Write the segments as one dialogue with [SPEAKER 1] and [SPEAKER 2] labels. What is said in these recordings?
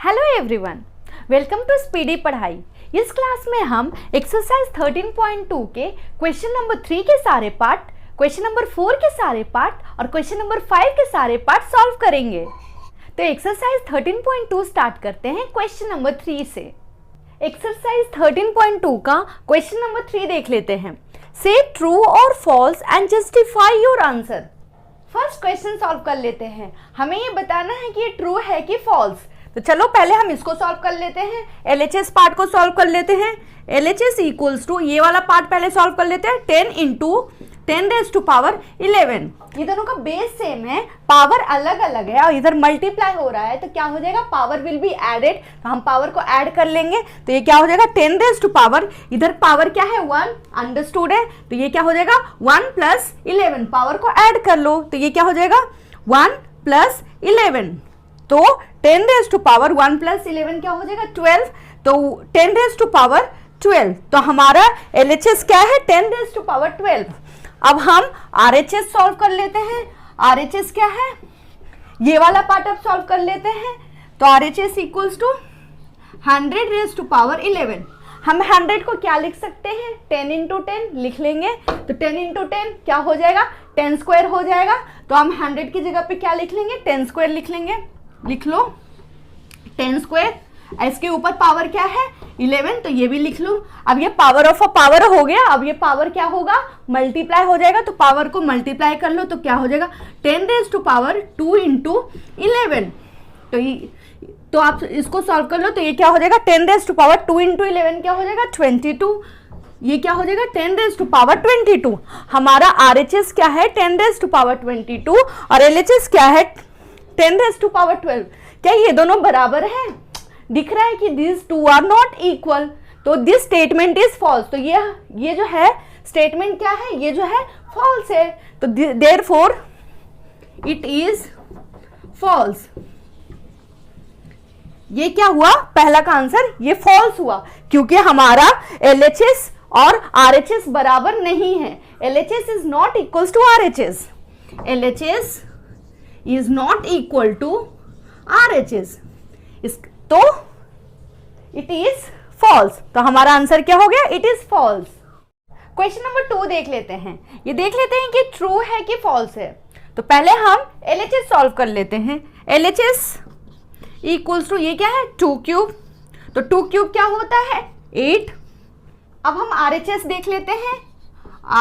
[SPEAKER 1] Hello everyone, welcome to speedy Padhai. इस class में हम एक्सरसाइज 13.2 के क्वेश्चन नंबर 3 के सारे पार्ट, क्वेश्चन नंबर 4 के सारे पार्ट और क्वेश्चन नंबर 5 के सारे पार्ट सॉल्व करेंगे। तो एक्सरसाइज 13.2 स्टार्ट करते हैं क्वेश्चन नंबर 3 से। एक्सरसाइज 13.2 का क्वेश्चन नंबर 3 देख लेते हैं। से ट्रू और false and justify your answer. First question solve कर लेते हैं। हमें ये बताना है कि ये ट्रू है कि फॉल्स। तो चलो पहले हम इसको सॉल्व कर लेते हैं। LHS पार्ट को सॉल्व कर लेते हैं। LHS इक्वल्स टू, ये वाला पार्ट पहले सॉल्व कर लेते हैं। 10 इंटू 10 रेज टू पावर 11। ये दोनों का बेस सेम है, पावर अलग अलग है और इधर मल्टीप्लाई हो रहा है, तो क्या हो जाएगा, पावर विल बी एडेड। तो हम पावर को ऐड कर लेंगे, तो ये क्या हो जाएगा 10 रेज टू पावर, इधर पावर क्या है 1, अंडरस्टूड है, तो ये क्या हो जाएगा 1 प्लस 11। पावर को ऐड कर लो, तो ये क्या हो जाएगा 1 प्लस 11। तो 10 रेज टू पावर 1 प्लस 11 क्या हो जाएगा 12। तो 10 रेज टू पावर 12, तो हमारा LHS क्या है 10 रेज टू पावर 12। अब हम RHS सॉल्व कर लेते हैं। RHS क्या है, ये वाला पार्ट अब सॉल्व कर लेते हैं। तो RHS equals to 100 raise to power 11। हम 100 को क्या लिख सकते हैं, 10 इंटू 10 लिख लेंगे। तो 10 इंटू 10 क्या हो जाएगा 10 स्क्वायर हो जाएगा। तो हम 100 की जगह पे क्या लिख लेंगे 10 स्क्वायर लिख लेंगे। लिख लो 10 स्क्वायर, इसके ऊपर पावर क्या है 11, तो ये भी लिख लो। अब ये पावर ऑफ अ पावर हो गया। अब ये पावर क्या होगा मल्टीप्लाई हो जाएगा, तो पावर को मल्टीप्लाई कर लो, तो क्या हो जाएगा 10 रेज टू पावर 2 इंटू 11। तो आप इसको सॉल्व कर लो, तो ये क्या हो जाएगा 10 रेज टू पावर 2 इंटू 11 क्या हो जाएगा 22। ये क्या हो जाएगा 10 रेज टू पावर 22। हमारा RHS क्या है 10 रेज टू पावर 22 और LHS क्या है 10 रेज टू पावर 12। क्या ये दोनों बराबर हैं? दिख रहा है कि this two are not equal, तो दिस स्टेटमेंट इज फॉल्स। तो ये जो है स्टेटमेंट क्या है, ये जो है फॉल्स है। तो देयरफॉर इट इज फॉल्स। ये क्या हुआ, पहला का आंसर ये फॉल्स हुआ, क्योंकि हमारा LHS और RHS बराबर नहीं है। LHS is not equal to RHS। LHS is not equal to RHS, तो it is false। तो हमारा आंसर क्या हो गया, it is false। Question number 2 देख लेते हैं। ये देख लेते हैं कि ट्रू है कि फॉल्स है। तो पहले हम LHS सॉल्व कर लेते हैं। LHS इक्वल्स टू, ये क्या है 2 क्यूब, तो 2 क्यूब क्या होता है 8। अब हम RHS देख लेते हैं।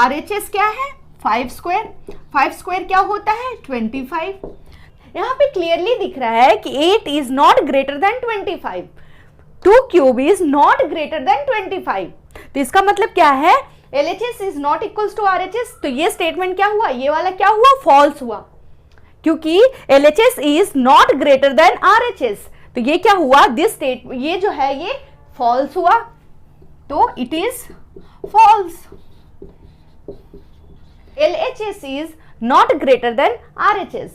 [SPEAKER 1] RHS क्या है 5 स्क्वायर। 5 स्क्वायर क्या होता है 25। यहाँ पे क्लियरली दिख रहा है कि 8 is not greater than 25। 2 cube is not greater than 25। तो इसका मतलब क्या है LHS is not equals to RHS। तो ये स्टेटमेंट क्या हुआ, ये वाला क्या हुआ फॉल्स हुआ, क्योंकि LHS is not greater then RHS। तो ये क्या हुआ, दिस ये जो है ये फॉल्स हुआ, तो it is false. LHS is not greater than RHS।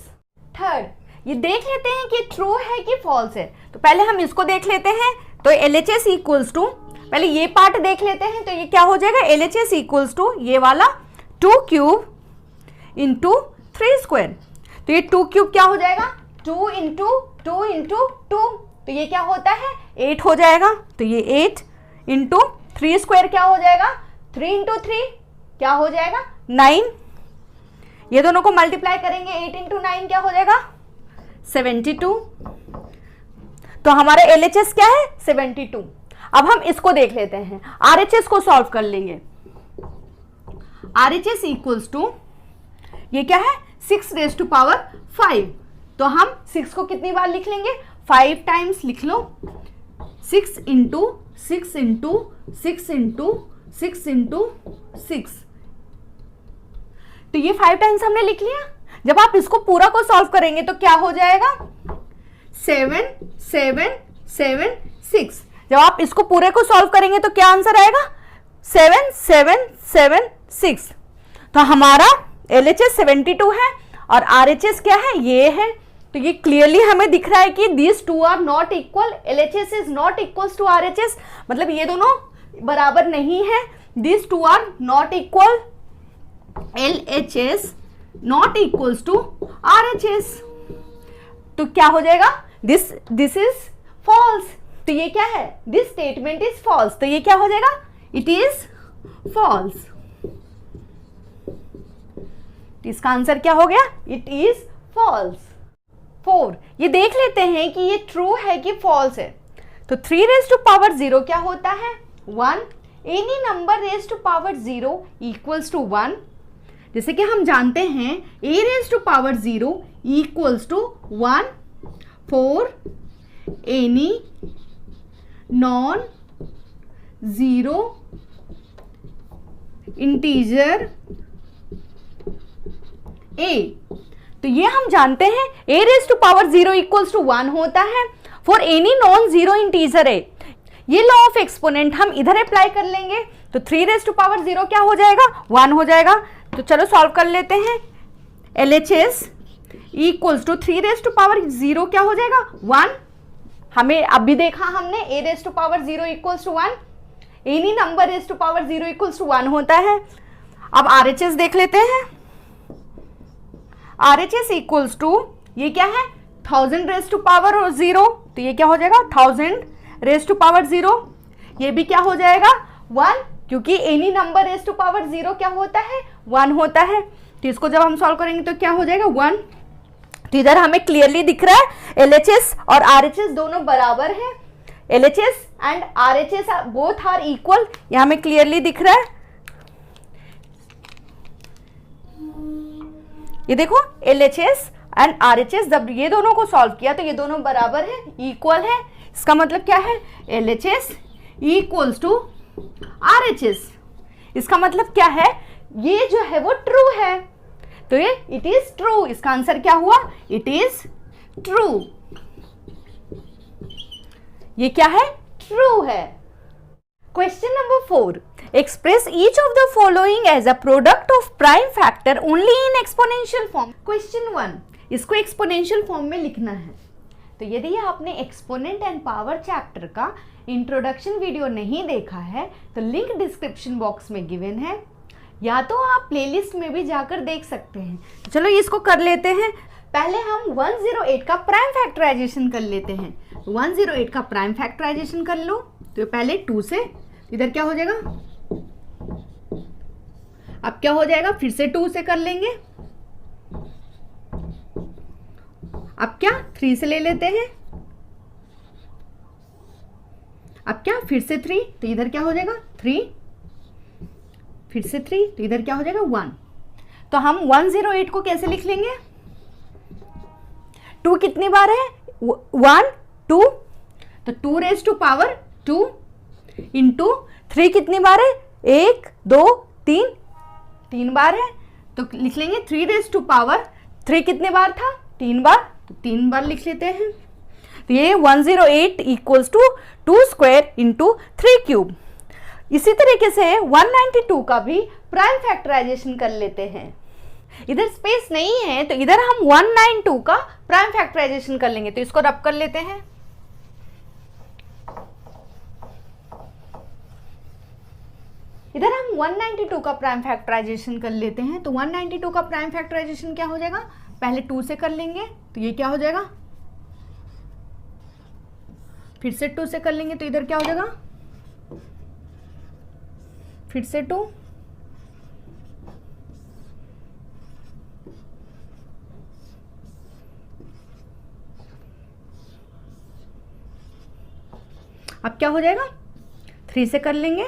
[SPEAKER 1] Third, ये देख लेते हैं कि ट्रू है कि फॉल्स है। तो पहले हम इसको देख लेते हैं। तो LHS इक्वल्स टू, पहले ये पार्ट देख लेते हैं। तो ये क्या हो जाएगा LHS इक्वल्स टू ये वाला 2 क्यूब इंटू 3 स्क्वायर। तो ये 2 क्यूब क्या हो जाएगा 2 इंटू 2 इंटू 2, तो ये क्या होता है 8 हो जाएगा। तो ये 8 इंटू 3 स्क्वायर क्या हो जाएगा 3 इंटू 3 क्या हो जाएगा 9। ये दोनों को मल्टीप्लाई करेंगे 8 इंटू 9 क्या हो जाएगा 72। तो हमारा LHS क्या है 72। अब हम इसको देख लेते हैं, RHS को सॉल्व कर लेंगे। RHS इक्वल्स टू, ये क्या है 6 रेज टू पावर 5। तो हम 6 को कितनी बार लिख लेंगे 5 टाइम्स लिख लो। 6 इंटू 6 इंटू 6 इंटू 6 इंटू 6, तो ये 5 टाइम्स हमने लिख लिया। जब आप इसको पूरा को सॉल्व करेंगे तो क्या हो जाएगा 7 7 7 6। जब आप इसको पूरे को सॉल्व करेंगे तो क्या आंसर आएगा 7 7 7 6। तो हमारा LHS 72 है और RHS क्या है ये है। तो ये क्लियरली हमें दिख रहा है कि these two are not equal। LHS is not equals to RHS, मतलब ये दोनों बराबर नहीं है। these two are not equal। LHS not equals to RHS। तो क्या हो जाएगा दिस इज फॉल्स। तो ये क्या है, दिस स्टेटमेंट इज फॉल्स, तो ये क्या हो जाएगा, इट इज फॉल्स। इसका आंसर क्या हो गया, इट इज फॉल्स। 4, ये देख लेते हैं कि ये ट्रू है कि फॉल्स है। तो 3 रेज़ टू पावर 0 क्या होता है, 1। Any number raise to power 0 equals to 1। जैसे कि हम जानते हैं a raise to power 0 equals to 1 for any non zero integer a। तो ये हम जानते हैं a raise to power 0 equals to 1 होता है for any non zero integer a। ये लॉ ऑफ एक्सपोनेंट हम इधर अप्लाई कर लेंगे, तो 3 रेज़ टू पावर 0 क्या हो जाएगा, 1 हो जाएगा। तो चलो सॉल्व कर लेते हैं। LHS equals to 3 raise to power 0 क्या हो जाएगा, 1। हमें अभी देखा हमने a raise to power 0 equals to 1, any number raise to power 0 equals to 1 होता है। अब RHS देख लेते हैं। RHS इक्वल्स टू, ये क्या है, 1000 रेज़ टू पावर 0, तो ये क्या हो जाएगा 1000 रेज़ टू पावर 0। ये भी क्या हो जाएगा 1, क्योंकि any number raise to power 0 क्या होता है, 1 होता है। तो इसको जब हम सॉल्व करेंगे तो क्या हो जाएगा 1। तो इधर हमें क्लियरली दिख रहा है LHS और RHS दोनों बराबर है। LHS and RHS both are equal, यहां हमें क्लियरली दिख रहा है। ये देखो LHS एंड RHS, जब ये दोनों को सॉल्व किया तो ये दोनों बराबर है, इक्वल है। इसका मतलब क्या है, LHS इक्वल्स टू RHS। इसका मतलब क्या है, ये जो है वो ट्रू है, तो ये इट इज ट्रू। इसका आंसर क्या हुआ, इट इज ट्रू। ये क्या है, ट्रू है। Question number 4, express each of the following as a product of prime factor only in exponential form. Question 1, इसको एक्सपोनेंशियल फॉर्म में लिखना है। तो यदि आपने एक्सपोनेंट एंड पावर चैप्टर का इंट्रोडक्शन वीडियो नहीं देखा है तो लिंक डिस्क्रिप्शन बॉक्स में गिवन है, या तो आप प्लेलिस्ट में भी जाकर देख सकते हैं। तो चलो इसको कर लेते हैं। पहले हम 108 का प्राइम फैक्टराइजेशन कर लेते हैं। 108 का प्राइम फैक्टराइजेशन कर लो, तो पहले 2 से, इधर क्या हो जाएगा, अब क्या हो जाएगा, फिर से 2 से कर लेंगे। अब क्या 3 से ले लेते हैं, अब क्या फिर से 3, तो इधर क्या हो जाएगा 3, फिर से 3, तो इधर क्या हो जाएगा 1। तो हम 108 को कैसे लिख लेंगे, 2 कितनी बार है, 1 2, तो 2 रेज़ टू पावर 2 इंटू 3 कितनी बार है, 1 2 3, 3 बार है। तो लिख लेंगे 3 रेज़ टू पावर 3 कितने बार था, 3 बार, तो 3 बार लिख लेते हैं। तो ये 108 equals to 2 square into 3 cube. इसी तरीके से 192 का भी प्राइम फैक्टराइजेशन कर लेते हैं। इधर स्पेस नहीं है तो इधर हम 192 का प्राइम फैक्टराइजेशन कर लेंगे, तो इसको रब कर लेते हैं। इधर हम 192 का प्राइम फैक्टराइजेशन कर लेते हैं। तो 192 का प्राइम फैक्टराइजेशन क्या हो जाएगा, पहले 2 से कर लेंगे, तो ये क्या हो जाएगा, फिर से 2 से कर लेंगे, तो इधर क्या हो जाएगा, फिर से 2, अब क्या हो जाएगा, 3 से कर लेंगे।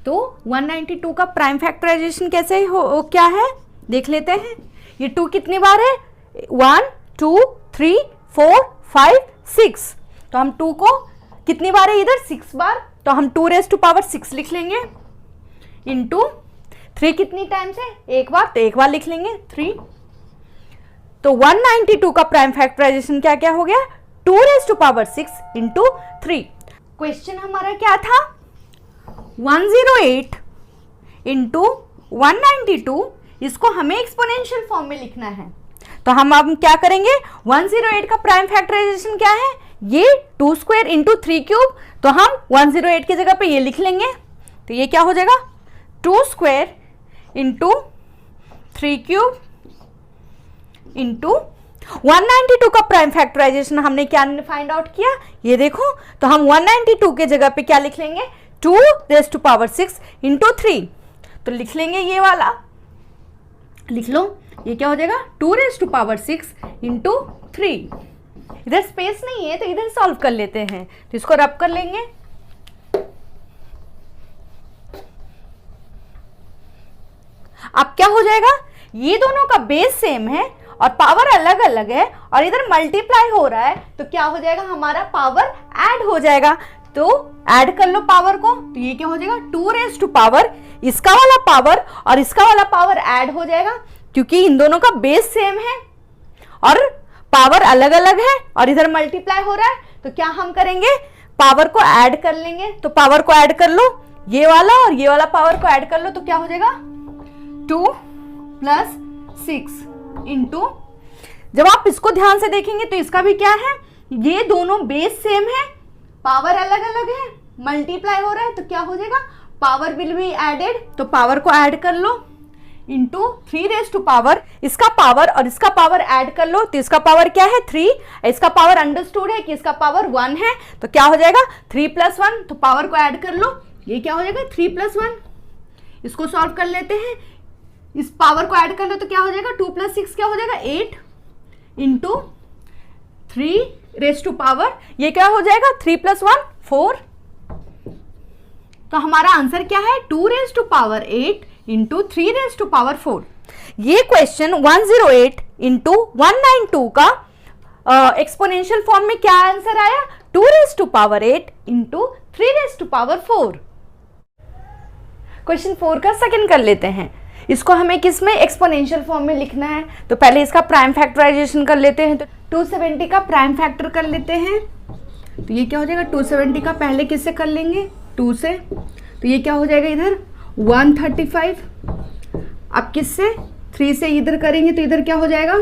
[SPEAKER 1] तो 192 का प्राइम फैक्टराइजेशन कैसे हो, क्या है देख लेते हैं। ये 2 कितनी बार है, 1 2 3 4 5 6, तो हम 2 को कितनी बार है इधर, 6 बार, तो हम 2 रेज़ टू पावर 6 लिख लेंगे इंटू 3 कितनी टाइम्स है, 1 बार, तो 1 बार लिख लेंगे 3। तो 192 का प्राइम फैक्टराइजेशन क्या क्या हो गया, 2 raise to power 6 into 3। Question हमारा क्या था, 108 इंटू 192, इसको हमें एक्सपोनेंशियल फॉर्म में लिखना है। तो हम अब क्या करेंगे, 108 का प्राइम फैक्टराइजेशन क्या है, ये 2 स्क्वायर इंटू 3 क्यूब, तो हम 108 की जगह पे ये लिख लेंगे। तो ये क्या हो जाएगा, 2 स्क्वायर इंटू 3 क्यूब इंटू 192 का प्राइम फैक्टराइजेशन हमने क्या फाइंड आउट किया, ये देखो। तो हम 192 के जगह पे क्या लिख लेंगे, 2⁻6 इंटू 3। तो लिख लेंगे ये वाला, लिख लो, ये क्या हो जाएगा 2⁻6 इंटू 3। इधर स्पेस नहीं है तो इधर सॉल्व कर लेते हैं, तो इसको रब कर लेंगे। अब क्या हो जाएगा, ये दोनों का बेस सेम है और पावर अलग अलग है और इधर मल्टीप्लाई हो रहा है, तो क्या हो जाएगा, हमारा पावर ऐड हो जाएगा। तो ऐड कर लो पावर को, तो ये क्या हो जाएगा 2⁻, इसका वाला पावर और इसका वाला पावर ऐड हो जाएगा, क्योंकि इन दोनों का बेस सेम है और पावर अलग अलग है और इधर मल्टीप्लाई हो रहा है। तो क्या हम करेंगे, पावर को ऐड कर लेंगे। तो पावर को ऐड कर लो, ये वाला और ये वाला पावर को ऐड कर लो, तो क्या हो जाएगा 2+6 इंटू, जब आप इसको ध्यान से देखेंगे तो इसका भी क्या है, ये दोनों बेस सेम है, पावर अलग अलग है, मल्टीप्लाई हो रहा है, तो क्या हो जाएगा पावर विल बी एडेड। तो पावर को ऐड कर लो इंटू 3⁻, इसका पावर और इसका पावर ऐड कर लो, तो इसका पावर क्या है 3, इसका पावर अंडरस्टूड है कि इसका पावर 1 है, तो क्या हो जाएगा 3+1। तो पावर को ऐड कर लो, ये क्या हो जाएगा 3+1। इसको सॉल्व कर लेते हैं, इस पावर को ऐड कर लो तो क्या हो जाएगा 2+6 क्या हो जाएगा 8 इंटू 3⁻, ये क्या हो जाएगा 3+1 4। तो हमारा आंसर क्या है 2⁸ इंटू 3⁴। ये क्वेश्चन 108 इंटू 192 का एक्सपोनेंशियल फॉर्म में क्या आंसर आया 2⁸ इंटू 3⁴। क्वेश्चन 4 का सेकंड कर लेते हैं। इसको हमें किस में एक्सपोनेंशियल फॉर्म में लिखना है, तो पहले इसका प्राइम फैक्टराइजेशन कर लेते हैं। तो 270 का प्राइम फैक्टर कर लेते हैं, तो ये क्या हो जाएगा 270 का पहले किससे कर लेंगे 2 से, तो ये क्या हो जाएगा इधर 135। अब किससे 3 से इधर करेंगे तो इधर क्या हो जाएगा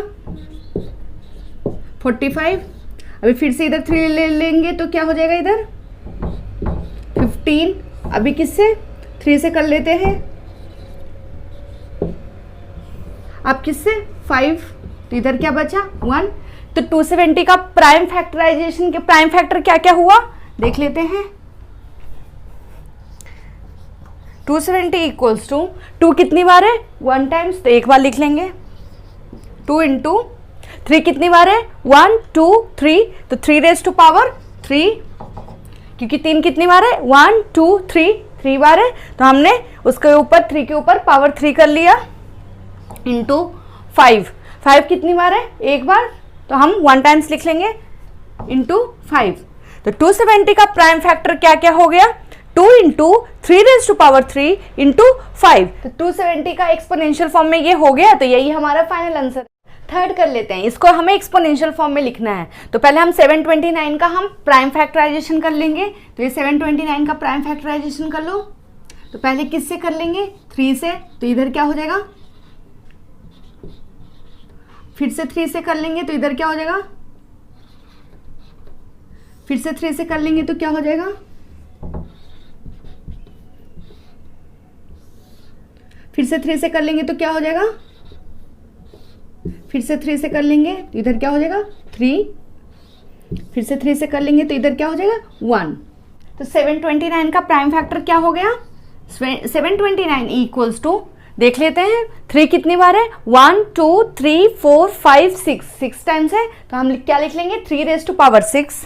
[SPEAKER 1] 45। अभी फिर से इधर 3 ले लेंगे तो क्या हो जाएगा इधर 15। अभी किससे 3 से कर लेते हैं, अब किससे 5, तो इधर क्या बचा 1। तो 270 का प्राइम फैक्टराइजेशन के प्राइम फैक्टर क्या क्या हुआ देख लेते हैं। 270 इक्वल्स टू 2 कितनी बार है 1 टाइम्स, तो एक बार लिख लेंगे 2 इंटू 3 कितनी बार है 1 2 3, तो 3⁻3, क्योंकि 3 कितनी बार है 1 2 3 बार है, तो हमने उसके ऊपर 3 के ऊपर पावर 3 कर लिया इंटू 5 कितनी बार है एक बार, तो हम 1 टाइम्स लिख लेंगे इंटू 5। तो 270 का प्राइम फैक्टर क्या क्या हो गया 2 इंटू 3⁻3 इंटू 5। तो 270 का एक्सपोनेंशियल फॉर्म में ये हो गया, तो यही हमारा फाइनल आंसर। थर्ड कर लेते हैं, इसको हमें एक्सपोनेंशियल फॉर्म में लिखना है, तो पहले हम 729 का हम प्राइम फैक्टराइजेशन कर लेंगे। तो ये 729 का प्राइम फैक्टराइजेशन कर लो, तो पहले किससे कर लेंगे 3 से, तो इधर क्या हो जाएगा, फिर से 3 से कर लेंगे तो इधर क्या हो जाएगा, फिर से 3 से कर लेंगे तो क्या हो जाएगा, फिर से 3 से कर लेंगे तो क्या हो जाएगा, फिर से 3 से कर लेंगे तो इधर क्या हो जाएगा 3, फिर से 3 से कर लेंगे तो इधर क्या हो जाएगा 1। तो 729 का प्राइम फैक्टर क्या हो गया 729 इक्वल्स टू, देख लेते हैं 3 कितनी बार है 1 2 3 4 5 6 टाइम्स है, तो हम क्या लिख लेंगे 3⁻6।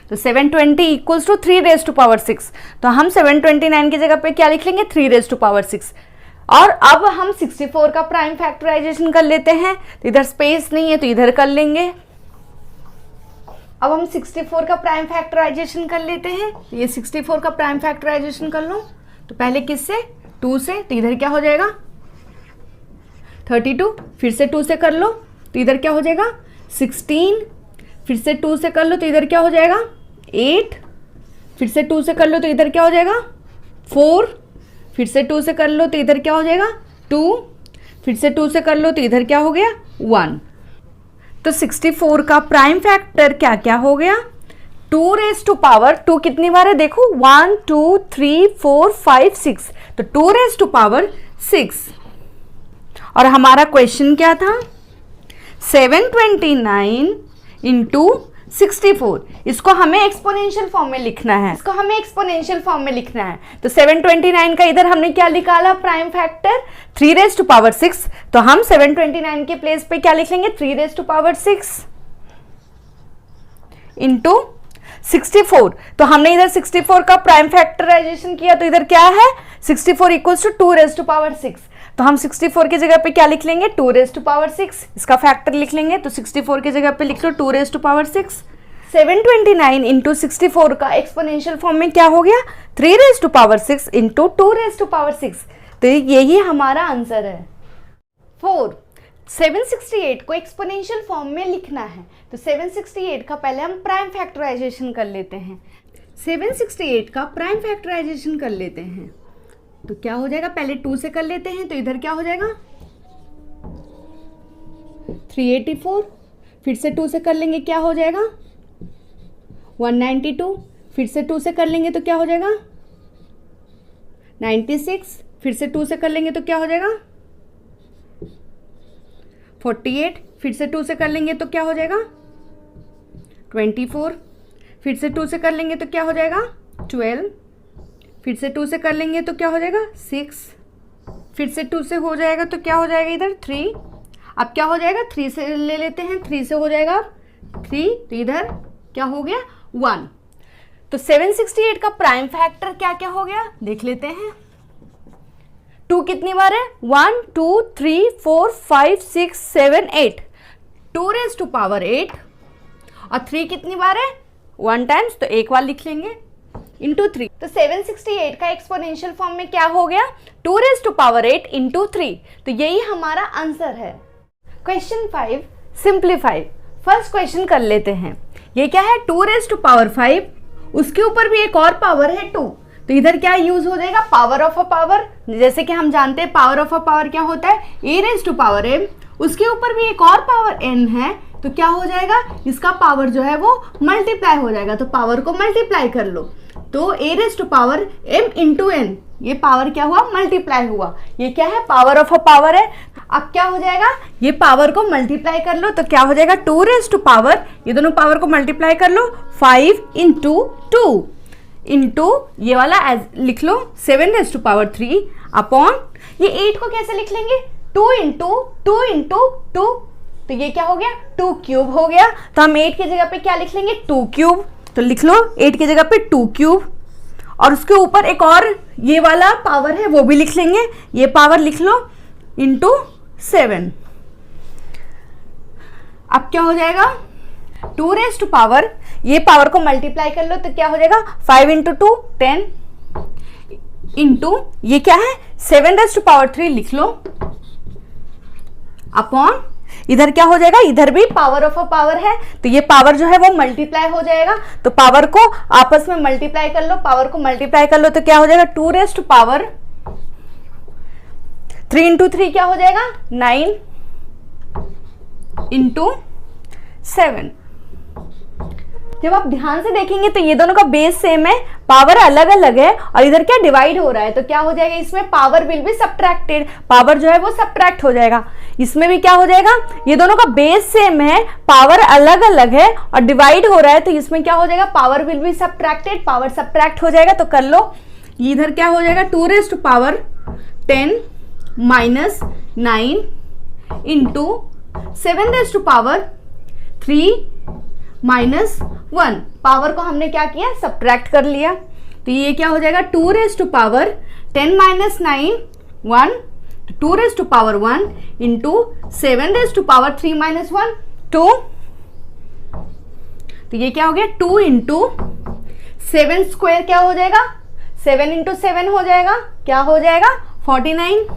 [SPEAKER 1] तो 720 इक्वल्स टू 3⁻6, तो हम 729 की जगह पे क्या लिख लेंगे 3⁻6। और अब हम 64 का प्राइम फैक्टराइजेशन कर लेते हैं, तो इधर स्पेस नहीं है तो इधर कर लेंगे। अब हम 64 का प्राइम फैक्टराइजेशन कर लेते हैं, तो ये 64 का प्राइम फैक्टराइजेशन कर लो, तो पहले किससे 2 से, तो इधर क्या हो जाएगा 32, फिर से 2 से कर लो तो इधर क्या हो जाएगा 16, फिर से 2 से कर लो तो इधर क्या हो जाएगा 8, फिर से 2 से कर लो तो इधर क्या हो जाएगा 4, फिर से 2 से कर लो तो इधर क्या हो जाएगा 2, फिर से 2 से कर लो तो इधर क्या हो गया 1। तो 64 का प्राइम फैक्टर क्या क्या हो गया 2 कितनी बार है देखो 1 2 3 4 5 6, तो 2⁻6। और हमारा क्वेश्चन क्या था 729 इंटू 64, इसको हमें एक्सपोनेंशियल फॉर्म में लिखना है, तो 729 का इधर हमने क्या निकाला, प्राइम फैक्टर 3⁶, तो हम 729 के प्लेस पे क्या लिख लेंगे, 3⁶ इंटू 64, तो हमने इधर 64 का प्राइम फैक्टराइजेशन किया, तो इधर क्या है 64 इक्वल्स टू 2⁶, तो हम 64 की जगह पे क्या लिख लेंगे, 2⁶, इसका फैक्टर लिख लेंगे, तो 64 की जगह पे लिख लो 2⁶। 729 इंटू 64 का एक्सपोनेंशियल फॉर्म में क्या हो गया, 3⁶ इंटू 2⁶, तो यही हमारा आंसर है। 4, 768 को एक्सपोनेंशियल फॉर्म में लिखना है, तो 768 का पहले हम प्राइम फैक्टराइजेशन कर लेते हैं। 768 का प्राइम फैक्टराइजेशन कर लेते हैं, तो क्या हो जाएगा, पहले 2 से कर लेते हैं, तो इधर क्या हो जाएगा 384, फिर से 2 से कर लेंगे क्या हो जाएगा 192, फिर से 2 से कर लेंगे तो क्या हो जाएगा 96, फिर से 2 से कर लेंगे तो क्या हो जाएगा 48, फिर से 2 से कर लेंगे तो क्या हो जाएगा 24, फिर से 2 से कर लेंगे तो क्या हो जाएगा 12, फिर से 2 से कर लेंगे तो क्या हो जाएगा 6, फिर से 2 से हो जाएगा तो क्या हो जाएगा इधर 3, अब क्या हो जाएगा 3 से ले लेते हैं, 3 से हो जाएगा 3, तो इधर क्या हो गया 1। तो 768 का प्राइम फैक्टर क्या क्या हो गया देख लेते हैं। 2 कितनी बार है, 1 2 3 4 5 6 7 8, 2⁸ और 3 कितनी बार है 1 टाइम्स, तो एक बार लिख लेंगे इंटू 3, तो 768 का एक्सपोनेंशियल फॉर्म में क्या हो गया 2⁸ इंटू 3, तो यही हमारा आंसर है। Question 5 simplify. फर्स्ट क्वेश्चन कर लेते हैं, ये क्या है 2⁵, उसके ऊपर भी एक और पावर है 2, तो इधर क्या यूज हो जाएगा पावर ऑफ अ पावर, जैसे कि हम जानते हैं पावर ऑफ अ पावर क्या होता है a⁻m, उसके ऊपर भी एक और पावर n है, तो क्या हो जाएगा इसका पावर जो है वो मल्टीप्लाई हो जाएगा, तो पावर को मल्टीप्लाई कर लो, तो a⁻m इंटू n, ये पावर क्या हुआ मल्टीप्लाई हुआ, ये क्या है पावर ऑफ अ पावर है। अब क्या हो जाएगा ये पावर को मल्टीप्लाई कर लो, तो क्या हो जाएगा 2⁻, ये दोनों पावर को मल्टीप्लाई कर लो 5 इंटू 2 इंटू ये वाला एज लिख लो 7⁻3 अपॉन ये 8 को कैसे लिख लेंगे 2 इंटू 2 इंटू 2, तो ये क्या हो गया 2 क्यूब हो गया, तो हम 8 की जगह पे क्या लिख लेंगे 2 क्यूब, तो लिख लो 8 की जगह पे 2 क्यूब, और उसके ऊपर एक और ये वाला पावर है वो भी लिख लेंगे, ये पावर लिख लो इंटू 7। अब क्या हो जाएगा 2⁻, ये पावर को मल्टीप्लाई कर लो तो क्या हो जाएगा 5 इंटू 2 10 इंटू ये क्या है 7⁻3 लिख लो अपॉन इधर क्या हो जाएगा, इधर भी पावर ऑफ अ पावर है, तो ये पावर जो है वो मल्टीप्लाई हो जाएगा, तो पावर को आपस में मल्टीप्लाई कर लो, पावर को मल्टीप्लाई कर लो तो क्या हो जाएगा 2⁻, 3 इंटू 3 क्या हो जाएगा 9 इंटू 7। जब आप ध्यान से देखेंगे तो ये दोनों का बेस सेम है, पावर अलग अलग है, और इधर क्या डिवाइड हो रहा है, तो क्या हो जाएगा इसमें power will be subtracted, power जो है वो सब्ट्रैक्ट हो जाएगा, इसमें भी क्या हो जाएगा ये दोनों का बेस सेम है, पावर अलग अलग है और डिवाइड हो रहा है, तो इसमें क्या हो जाएगा power will be subtracted, power subtract हो जाएगा, तो कर लो इधर क्या हो जाएगा 2⁻10 माइनस 9 इंटू 7⁻3 माइनस 1, पावर को हमने क्या किया सब्ट्रैक्ट कर लिया, तो ये क्या हो जाएगा 2⁻10 माइनस 9 1, 2⁻1 इंटू 7⁻3 माइनस 1 2, तो ये क्या हो गया 2 इंटू 7 स्क्वायर क्या हो जाएगा 7 इंटू 7 हो जाएगा, क्या हो जाएगा 49,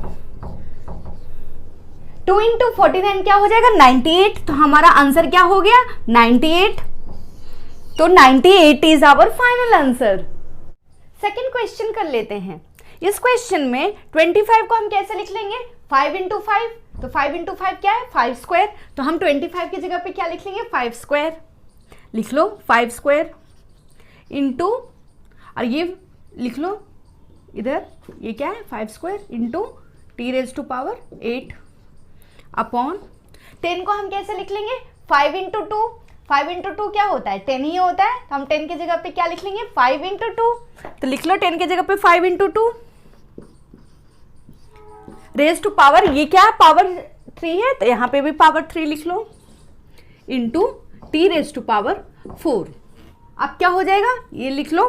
[SPEAKER 1] 2 इंटू 49 क्या हो जाएगा 98, तो हमारा आंसर क्या हो गया 98, तो 98 is our final answer. Second question कर लेते हैं। इस क्वेश्चन में 25 को हम कैसे लिख लेंगे 5 इंटू 5, तो 5 इंटू 5 क्या है 5 स्क्वायर, तो हम 25 की जगह पे क्या लिख लेंगे 5 स्क्वायर, लिख लो 5 स्क्वायर इंटू और ये लिख लो इधर ये क्या है 5 स्क्वायर इंटू t⁻8 अपॉन 10 को हम कैसे लिख लेंगे, 5 इंटू टू, 5 इंटू टू क्या होता है, 10 ही होता है, तो हम 10 की जगह पे क्या लिख लेंगे, 5 इंटू टू। तो लिख लो 10 की जगह पे 5 into two raise to power, ये क्या है, पावर 3 है, तो यहाँ पे भी पावर 3 लिख लो, into T raise to power 4। अब क्या हो जाएगा, ये लिख लो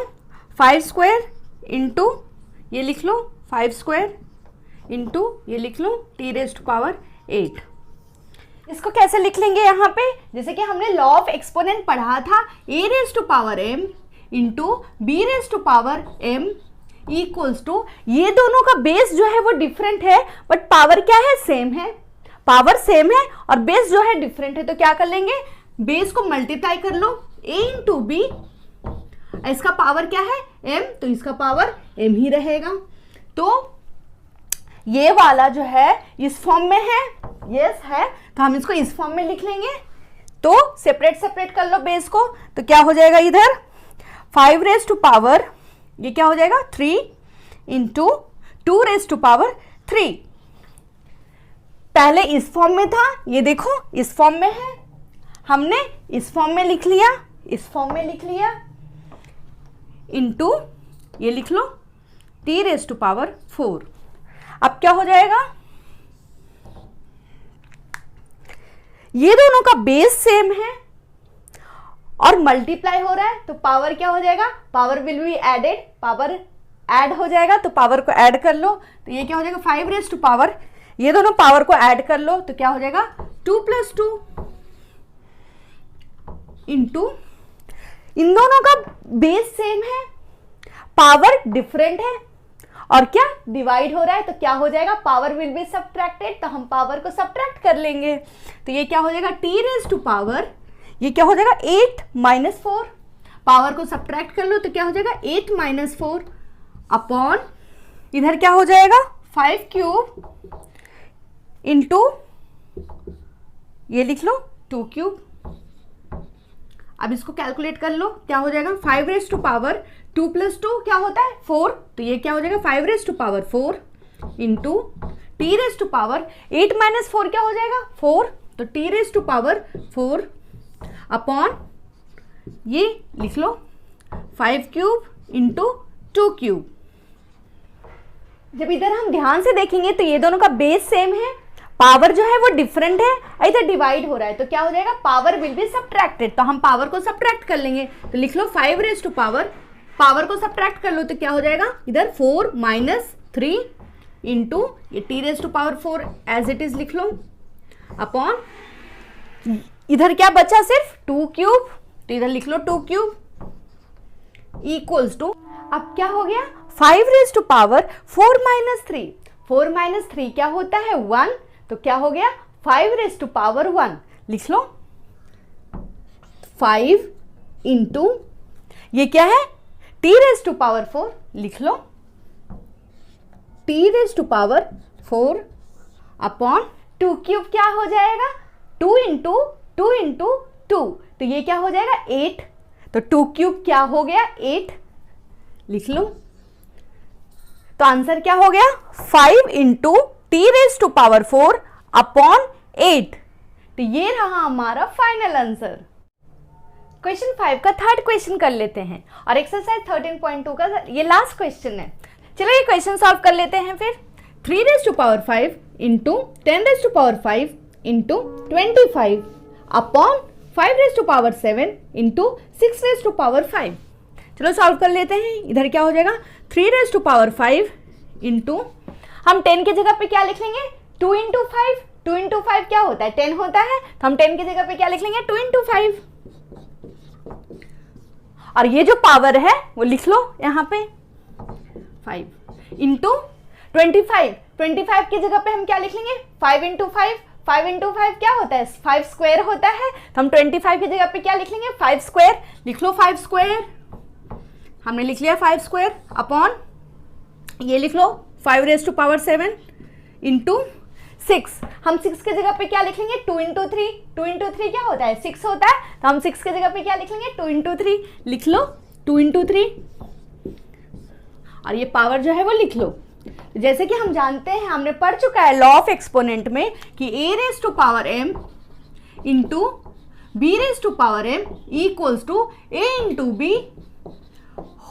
[SPEAKER 1] 5 स्क्वायर इंटू ये लिख लो 5 स्क्वायर इंटू ये लिख लो टी रेज टू पावर 8। इसको कैसे लिख लेंगे यहाँ पे, जैसे कि हमने लॉ ऑफ एक्सपोनेंट पढ़ा था, a raise to power m into b raise to power m equals to, ये दोनों का बेस जो है वो डिफरेंट है बट पावर क्या है, सेम है, पावर सेम है और बेस जो है डिफरेंट है, तो क्या कर लेंगे, बेस को मल्टीप्लाई कर लो a इंटू बी, इसका पावर क्या है m, तो इसका पावर m ही रहेगा। तो ये वाला जो है इस फॉर्म में है, यस है, तो हम इसको इस फॉर्म में लिख लेंगे। तो सेपरेट सेपरेट कर लो बेस को, तो क्या हो जाएगा इधर 5 रेज टू पावर, ये क्या हो जाएगा 3 इंटू 2 रेज टू पावर 3। पहले इस फॉर्म में था, ये देखो इस फॉर्म में है, हमने इस फॉर्म में लिख लिया, इस फॉर्म में लिख लिया, इंटू ये लिख लो टी रेज टू पावर 4। अब क्या हो जाएगा, ये दोनों का बेस सेम है और मल्टीप्लाई हो रहा है, तो पावर क्या हो जाएगा, power will be added, power add हो जाएगा, तो पावर को ऐड कर लो, तो ये क्या हो जाएगा 5 रेज टू पावर, ये दोनों पावर को ऐड कर लो, तो क्या हो जाएगा 2 + 2 इंटू, इन दोनों का बेस सेम है, पावर डिफरेंट है और क्या डिवाइड हो रहा है, तो क्या हो जाएगा, पावर विल बी सब्ट्रैक्टेड, तो हम पावर को सब्ट्रैक्ट कर लेंगे, तो ये क्या हो जाएगा टी रेज टू पावर, ये क्या हो जाएगा 8 - 4, पावर को सब्ट्रैक्ट कर लो, तो क्या हो जाएगा 8 - 4 अपॉन, इधर क्या हो जाएगा 5 क्यूब इंटू ये लिख लो 2 क्यूब। अब इसको कैलकुलेट कर लो, क्या हो जाएगा 5 रेज टू पावर 2 + 2 क्या होता है 4, तो ये क्या हो जाएगा 5 raise to power 4 into T raise to power 8 - 4 क्या हो जाएगा 4, तो t raise to power 4 upon ये लिख लो 5 क्यूब इंटू 2 क्यूब। जब इधर हम ध्यान से देखेंगे तो ये दोनों का बेस सेम है, पावर जो है वो डिफरेंट है, इधर डिवाइड हो रहा है, तो क्या हो जाएगा पावर विल बी सब्ट्रैक्टेड, तो हम पावर को सब्ट्रैक्ट कर लेंगे, तो लिख लो 5 रेज टू पावर, पावर को सब्ट्रैक्ट कर लो, तो क्या हो जाएगा इधर 4 - 3 इंटू ये t raise to power 4 as it is लिख लो अपॉन, इधर क्या बचा सिर्फ 2 क्यूब, तो इधर लिख लो 2 क्यूब इक्वल्स टू, अब क्या हो गया 5 रेज टू पावर 4 - 3, 4 - 3 क्या होता है 1, तो क्या हो गया 5 रेज टू पावर 1, लिख लो 5 इंटू ये क्या है टी रेज टू पावर 4, लिख लो T raise to power 4 upon 2 cube क्या हो जाएगा 2 इंटू 2 इंटू 2, तो ये क्या हो जाएगा 8, तो 2 क्यूब क्या हो गया 8, लिख लो, तो आंसर क्या हो गया 5 into T raise to power 4 upon 8, तो ये रहा हमारा फाइनल आंसर। क्वेश्चन 5 का थर्ड क्वेश्चन कर लेते हैं और एक्सरसाइज 13.2 का ये लास्ट क्वेश्चन है। चलो ये क्वेश्चन सॉल्व कर लेते हैं फिर। 3 raise to power 5 into 10 raise to power 5 into 25 upon 5 raise to power 7 into 6 raise to power 5। चलो सॉल्व कर लेते हैं। इधर क्या हो जाएगा 3 रेज टू पावर 5 इंटू, हम 10 की जगह पे क्या लिख लेंगे 2 इंटू 5, 2 इंटू 5 क्या होता है 10 होता है, तो हम 10 की जगह पे क्या लिख लेंगे 2 इंटू 5, और ये जो पावर है वो लिख लो यहाँ पे 5 इंटू 25, 25 की जगह पे हम क्या लिख लेंगे 5 इंटू 5, 5 इंटू 5 क्या होता है 5 स्क्वायर होता है, तो हम 25 की जगह पे क्या लिख लेंगे 5 स्क्वायर, लिख लो 5 स्क्वायर, हमने लिख लिया 5 स्क्वायर अपॉन ये लिख लो 5 रेज टू पावर 7 इंटू 6, हम 6 की जगह पे क्या लिख लेंगे 2 इंटू 3, 2 इंटू 3 क्या होता है 6 होता है, तो हम 6 की जगह पे क्या लिख लेंगे 2 इंटू 3, लिख लो 2 इंटू 3, और ये पावर जो है वो लिख लो। जैसे कि हम जानते हैं, हमने पढ़ चुका है लॉ ऑफ एक्सपोनेंट में कि a raise to power m into b raise to power m equals to a into b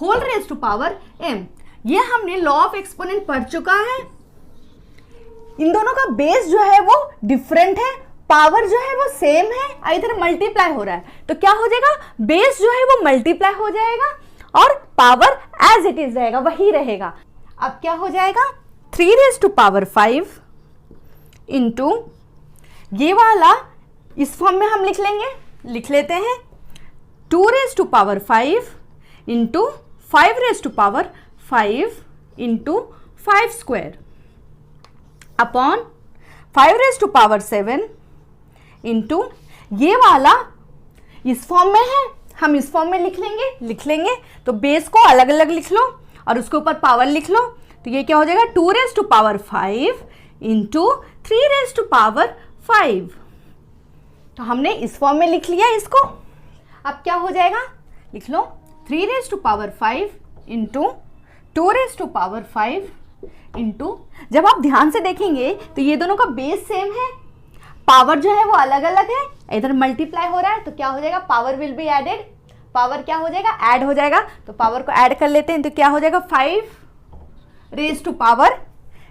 [SPEAKER 1] whole raise to power m. ये हमने लॉ ऑफ एक्सपोनेंट पढ़ चुका है। इन दोनों का बेस जो है वो डिफरेंट है, पावर जो है वो सेम है, इधर मल्टीप्लाई हो रहा है, तो क्या हो जाएगा, बेस जो है वो मल्टीप्लाई हो जाएगा और पावर एज इट इज रहेगा, वही रहेगा। अब क्या हो जाएगा, 3 रेज टू पावर 5 इंटू ये वाला इस फॉर्म में हम लिख लेंगे, लिख लेते हैं 2 raise to power 5 into 5 raise to power 5 into 5 square upon 5 raise to power 7 into ये वाला इस फॉर्म में है, हम इस फॉर्म में लिख लेंगे तो बेस को अलग अलग लिख लो और उसके ऊपर पावर लिख लो, तो ये क्या हो जाएगा 2 raise to power 5 into 3 raise to power 5। तो हमने इस फॉर्म में लिख लिया इसको। अब क्या हो जाएगा, लिख लो 3 raise to power 5 into 2 raise to power 5 into, जब आप ध्यान से देखेंगे तो ये दोनों का बेस सेम है, पावर जो है वो अलग अलग है, इधर मल्टीप्लाई हो रहा है, तो क्या हो जाएगा, power will be added, power क्या हो जाएगा, ऐड हो जाएगा, तो पावर को ऐड कर लेते हैं, तो क्या हो जाएगा 5 रेज टू पावर,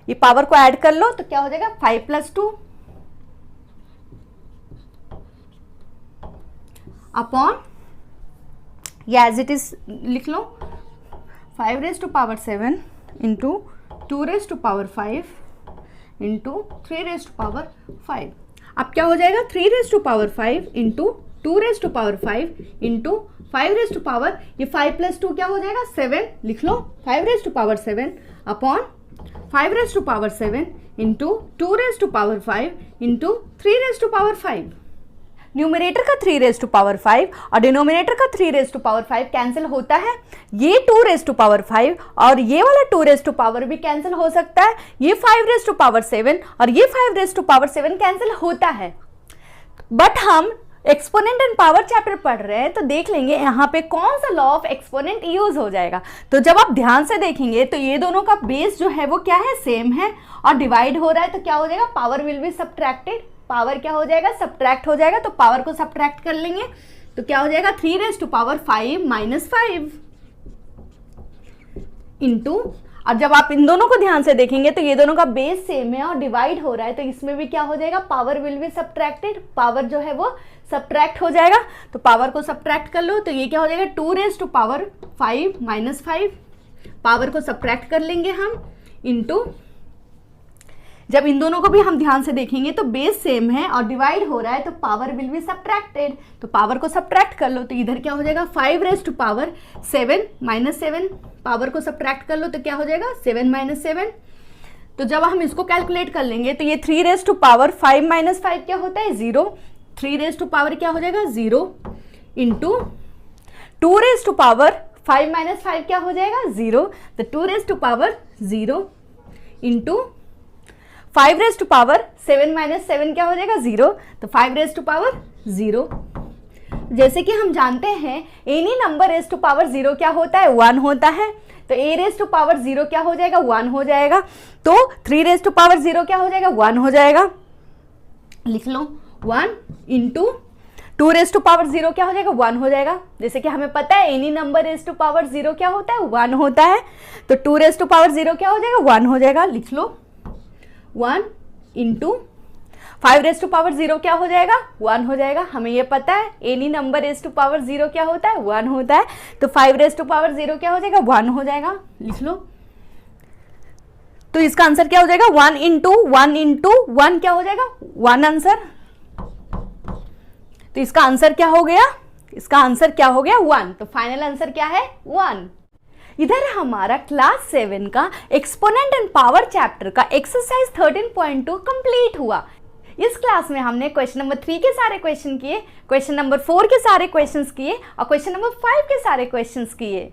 [SPEAKER 1] ये पावर को ऐड कर लो तो क्या हो जाएगा 5 + 2 अपॉन ये एज इट इज लिख लो 5 raise to power 7 into 2 raise to power 5 into 3 raise to power 5। अब क्या हो जाएगा 3 raise to power 5 into 2 raise to power 5 into 5 raise to power, ये 5 + 2 क्या हो जाएगा 7, लिख लो 5 raise to power 7 upon 5 raise to power 7 into 2 raise to power 5 into 3 raise to power 5। Numerator का 3 रेज टू पावर 5 और डिनोमिनेटर का 3 raise to power 5 cancel होता है, ये 2 रेज टू पावर 5 और ये वाला 2 रेज टू पावर भी कैंसिल हो सकता है, ये 5 रेज टू पावर 7 और ये 5 रेज टू पावर 7 कैंसिल होता है। बट हम एक्सपोनेंट एंड पावर चैप्टर पढ़ रहे हैं तो देख लेंगे यहाँ पे कौन सा लॉ ऑफ एक्सपोनेंट यूज हो जाएगा। तो जब आप ध्यान से देखेंगे तो ये दोनों का बेस जो है वो क्या है, सेम है और डिवाइड हो रहा है, तो क्या हो जाएगा, power will be subtracted, power क्या हो जाएगा, सब्ट्रैक्ट हो जाएगा, तो पावर को सब्ट्रैक्ट कर लेंगे, तो क्या हो जाएगा 3 रेज टू पावर 5 - 5 इंटू, और जब आप इन दोनों को ध्यान से देखेंगे तो ये दोनों का बेस सेम है और डिवाइड हो रहा है, तो इसमें भी क्या हो जाएगा, power will be subtracted, power जो है वो सब्ट्रैक्ट हो जाएगा, तो पावर को सब्ट्रैक्ट कर लो, तो ये क्या हो जाएगा 2 रेज टू पावर 5 - 5, पावर को सब्ट्रैक्ट कर लेंगे हम इंटू, जब इन दोनों को भी हम ध्यान से देखेंगे तो बेस सेम है और डिवाइड हो रहा है, तो पावर विल बी सब्ट्रैक्टेड, तो पावर को सब्ट्रैक्ट कर लो, तो इधर क्या हो जाएगा 5 रेज टू पावर 7 - 7, पावर को सब्ट्रैक्ट कर लो तो क्या हो जाएगा 7 - 7। तो जब हम इसको कैलकुलेट कर लेंगे तो ये 3 रेज टू पावर 5 - 5 क्या होता है 0, 3 रेज टू पावर क्या हो जाएगा 0 इंटू 2 रेज टू पावर 5 - 5 क्या हो जाएगा 0, तो 2 raise to power 0 into 5 raise to power 7 - 7 क्या हो जाएगा 0, तो 5 रेज टू पावर 0। जैसे कि हम जानते हैं any number raise to power 0 क्या होता है 1 होता है, तो a रेज टू पावर 0 क्या हो जाएगा 1 हो जाएगा, तो 3 रेज टू पावर 0 क्या हो जाएगा 1 हो जाएगा, लिख लो 1 इंटू 2 रेज टू पावर 0 क्या हो जाएगा 1 हो जाएगा। जैसे कि हमें पता है any number raise to power 0 क्या होता है 1 होता है, तो 2 रेज टू पावर 0 क्या हो जाएगा 1 हो जाएगा, लिख लो 1 इंटू 5 रेज टू पावर 0 क्या हो जाएगा 1 हो जाएगा, हमें ये पता है any number raise to power 0 क्या होता है 1 होता है, तो 5 रेज टू पावर 0 क्या हो जाएगा 1 हो जाएगा, लिख लो। तो इसका आंसर क्या हो जाएगा 1 इंटू 1 क्या हो जाएगा 1 आंसर, तो इसका आंसर क्या हो गया, इसका आंसर क्या हो गया 1, तो फाइनल आंसर क्या है 1। इधर हमारा क्लास 7 का एक्सपोनेंट एंड पावर चैप्टर का एक्सरसाइज 13.2 कंप्लीट हुआ। इस क्लास में हमने क्वेश्चन नंबर 3 के सारे क्वेश्चन किए, क्वेश्चन नंबर 4 के सारे क्वेश्चंस किए और क्वेश्चन नंबर 5 के सारे क्वेश्चंस किए।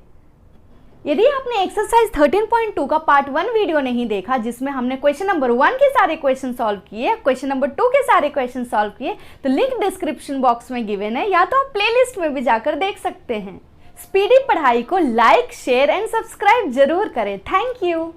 [SPEAKER 1] यदि आपने एक्सरसाइज 13.2 का पार्ट 1 वीडियो नहीं देखा जिसमें हमने क्वेश्चन नंबर 1 के सारे क्वेश्चन सॉल्व किए, क्वेश्चन नंबर 2 के सारे क्वेश्चन सॉल्व किए, तो लिंक डिस्क्रिप्शन बॉक्स में गिवन है, या तो आप प्लेलिस्ट में भी जाकर देख सकते हैं। स्पीडी पढ़ाई को लाइक, शेयर एंड सब्सक्राइब जरूर करें। Thank you.